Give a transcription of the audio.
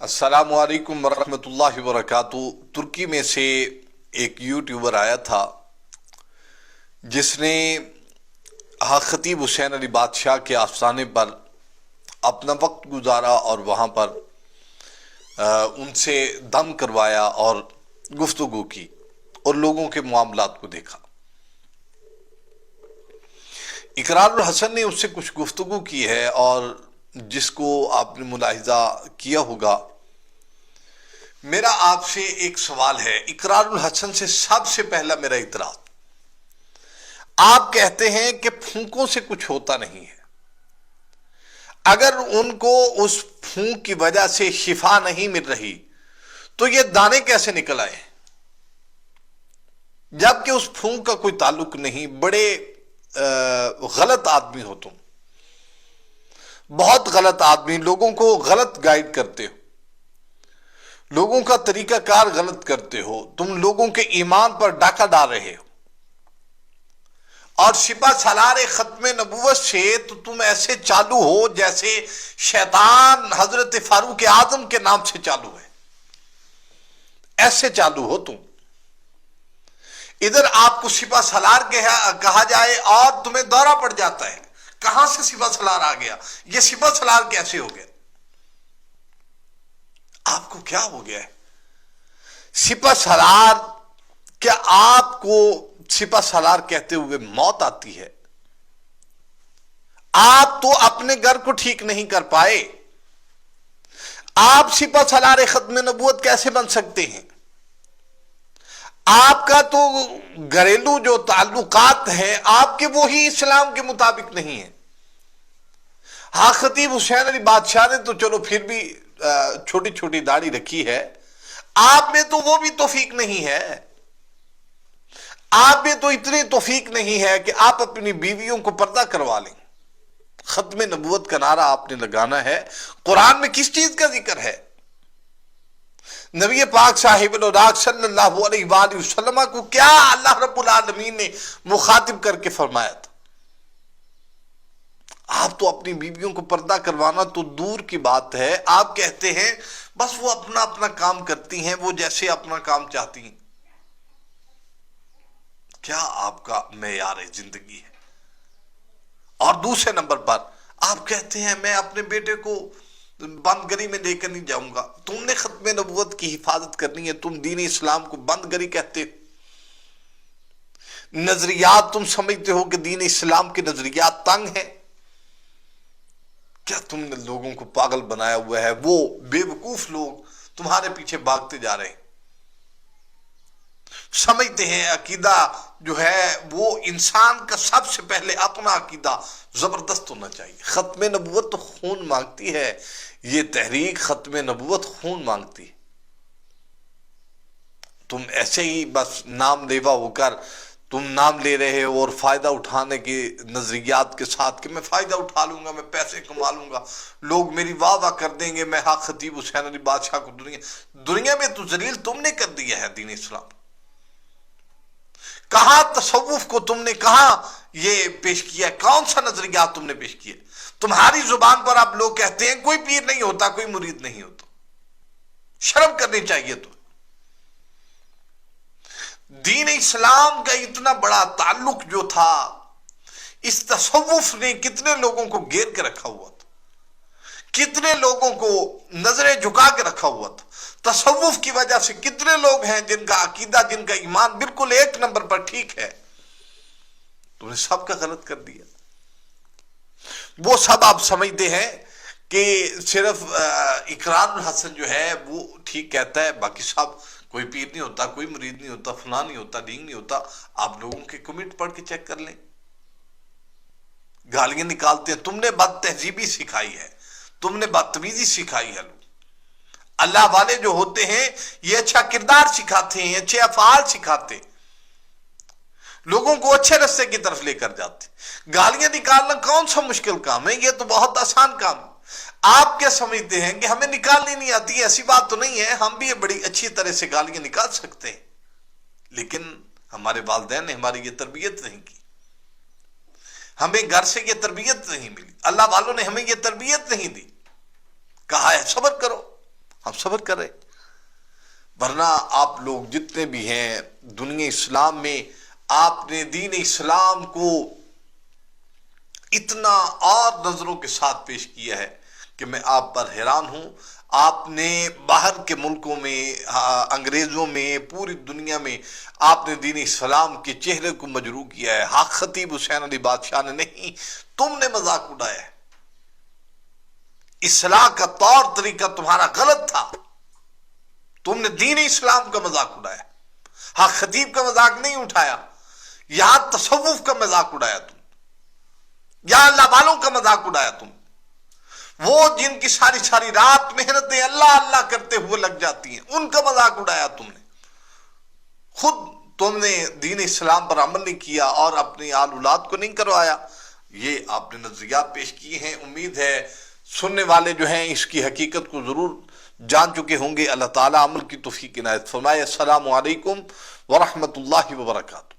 السلام علیکم ورحمۃ اللہ وبرکاتہ۔ ترکی میں سے ایک یوٹیوبر آیا تھا جس نے خطیب حسین علی بادشاہ کے آستانے پر اپنا وقت گزارا اور وہاں پر ان سے دم کروایا اور گفتگو کی اور لوگوں کے معاملات کو دیکھا۔ اقرار الحسن نے اس سے کچھ گفتگو کی ہے اور جس کو آپ نے ملاحظہ کیا ہوگا۔ میرا آپ سے ایک سوال ہے، اقرار الحسن سے سب سے پہلا میرا اعتراض، آپ کہتے ہیں کہ پھونکوں سے کچھ ہوتا نہیں ہے۔ اگر ان کو اس پھونک کی وجہ سے شفا نہیں مل رہی تو یہ دانے کیسے نکل آئے؟ جبکہ اس پھونک کا کوئی تعلق نہیں۔ بڑے غلط آدمی ہو تم، بہت غلط آدمی، لوگوں کو غلط گائیڈ کرتے ہو، لوگوں کا طریقہ کار غلط کرتے ہو، تم لوگوں کے ایمان پر ڈاکہ ڈال رہے ہو، اور سپہ سالار ختم نبوت سے تو تم ایسے چالو ہو جیسے شیطان حضرت فاروق اعظم کے نام سے چالو ہے، ایسے چالو ہو تم۔ ادھر آپ کو سپہ سالار کہا جائے اور تمہیں دورہ پڑ جاتا ہے، کہاں سے سپہ سالار آ گیا؟ یہ سپہ سالار کیسے ہو گیا؟ آپ کو کیا ہو گیا ہے؟ سپہ سالار، کیا آپ کو سپہ سالار کہتے ہوئے موت آتی ہے؟ آپ تو اپنے گھر کو ٹھیک نہیں کر پائے، آپ سپہ سالار ختم نبوت کیسے بن سکتے ہیں؟ آپ کا تو گھریلو جو تعلقات ہیں آپ کے وہی اسلام کے مطابق نہیں ہیں۔ ہاں، خطیب حسین علی بادشاہ نے تو چلو پھر بھی چھوٹی چھوٹی داڑھی رکھی ہے، آپ میں تو وہ بھی توفیق نہیں ہے۔ آپ میں تو اتنی توفیق نہیں ہے کہ آپ اپنی بیویوں کو پردہ کروا لیں۔ ختم نبوت کا نعرہ آپ نے لگانا ہے، قرآن میں کس چیز کا ذکر ہے؟ نبی پاک صاحب الہدی صلی اللہ علیہ وآلہ وسلم کو کیا اللہ رب العالمین نے مخاطب کر کے فرمایا تھا؟ آپ تو اپنی بیویوں کو پردہ کروانا تو دور کی بات ہے، آپ کہتے ہیں بس وہ اپنا اپنا کام کرتی ہیں، وہ جیسے اپنا کام چاہتی ہیں۔ کیا آپ کا معیار زندگی ہے؟ اور دوسرے نمبر پر آپ کہتے ہیں میں اپنے بیٹے کو بند گری میں لے کر نہیں جاؤں گا۔ تم نے ختم نبوت کی حفاظت کرنی ہے، تم دین اسلام کو بند گری کہتے ہو۔ نظریات تم سمجھتے ہو کہ دین اسلام کے نظریات تنگ ہیں۔ کیا تم نے لوگوں کو پاگل بنایا ہوا ہے؟ وہ بے وقوف لوگ تمہارے پیچھے بھاگتے جا رہے ہیں، سمجھتے ہیں عقیدہ جو ہے وہ انسان کا سب سے پہلے اپنا عقیدہ زبردست ہونا چاہیے۔ ختم نبوت تو خون مانگتی ہے، یہ تحریک ختم نبوت خون مانگتی ہے۔ تم ایسے ہی بس نام لیوا ہو کر تم نام لے رہے ہو اور فائدہ اٹھانے کے نظریات کے ساتھ کہ میں فائدہ اٹھا لوں گا، میں پیسے کما لوں گا، لوگ میری واہ واہ کر دیں گے، میں خطیب حسین علی بادشاہ کو دنیا میں تو ذلیل تم نے کر دیا ہے۔ دین اسلام کہاں تصوف کو تم نے کہاں یہ پیش کیا؟ کون سا نظریات تم نے پیش کیا؟ تمہاری زبان پر آپ لوگ کہتے ہیں کوئی پیر نہیں ہوتا، کوئی مرید نہیں ہوتا۔ شرم کرنی چاہیے تو۔ دین اسلام کا اتنا بڑا تعلق جو تھا، اس تصوف نے کتنے لوگوں کو گھیر کے رکھا ہوا تھا، کتنے لوگوں کو نظریں جھکا کے رکھا ہوا تھا۔ تصوف کی وجہ سے کتنے لوگ ہیں جن کا عقیدہ، جن کا ایمان بالکل ایک نمبر پر ٹھیک ہے، تم نے سب کا غلط کر دیا۔ وہ سب آپ سمجھتے ہیں کہ صرف اقرار الحسن جو ہے وہ ٹھیک کہتا ہے، باقی سب کوئی پیر نہیں ہوتا، کوئی مرید نہیں ہوتا، فلاں نہیں ہوتا، ڈینگ نہیں ہوتا۔ آپ لوگوں کے کمنٹ پڑھ کے چیک کر لیں، گالیاں نکالتے ہیں۔ تم نے بد تہذیبی سکھائی ہے، تم نے بدتمیزی سکھائی ہے۔ اللہ والے جو ہوتے ہیں یہ اچھا کردار سکھاتے ہیں، اچھے افعال سکھاتے، لوگوں کو اچھے رستے کی طرف لے کر جاتے۔ گالیاں نکالنا کون سا مشکل کام ہے؟ یہ تو بہت آسان کام ہے۔ آپ کیا سمجھتے ہیں کہ ہمیں نکالنی نہیں آتی؟ ایسی بات تو نہیں ہے، ہم بھی بڑی اچھی طرح سے گالیاں نکال سکتے ہیں، لیکن ہمارے والدین نے ہماری یہ تربیت نہیں کی، ہمیں گھر سے یہ تربیت نہیں ملی، اللہ والوں نے ہمیں یہ تربیت نہیں دی۔ کہا ہے صبر کرو، ہم صبر کر رہے. ورنہ آپ لوگ جتنے بھی ہیں دنیا اسلام میں، آپ نے دین اسلام کو اتنا اور نظروں کے ساتھ پیش کیا ہے کہ میں آپ پر حیران ہوں. آپ نے باہر کے ملکوں میں، انگریزوں میں، پوری دنیا میں آپ نے دین اسلام کے چہرے کو مجروح کیا ہے. حق خطیب حسین علی بادشاہ نے نہیں، تم نے مذاق اڑایا ہے. اصلاح کا طور طریقہ تمہارا غلط تھا، تم نے دین اسلام کا مذاق اڑایا. حق خطیب کا مذاق نہیں اٹھایا، یہاں تصوف کا مذاق اڑایا تم، یہاں اللہ والوں کا مذاق اڑایا تم. وہ جن کی ساری ساری رات محنتیں اللہ اللہ کرتے ہوئے لگ جاتی ہیں، ان کا مذاق اڑایا تم نے. خود تم نے دین اسلام پر عمل نہیں کیا اور اپنی آل اولاد کو نہیں کروایا. یہ آپ نے نظریات پیش کیے ہیں. امید ہے سننے والے جو ہیں اس کی حقیقت کو ضرور جان چکے ہوں گے. اللہ تعالیٰ عمل کی توفیق عنایت فرمائے. السلام علیکم ورحمۃ اللہ وبرکاتہ.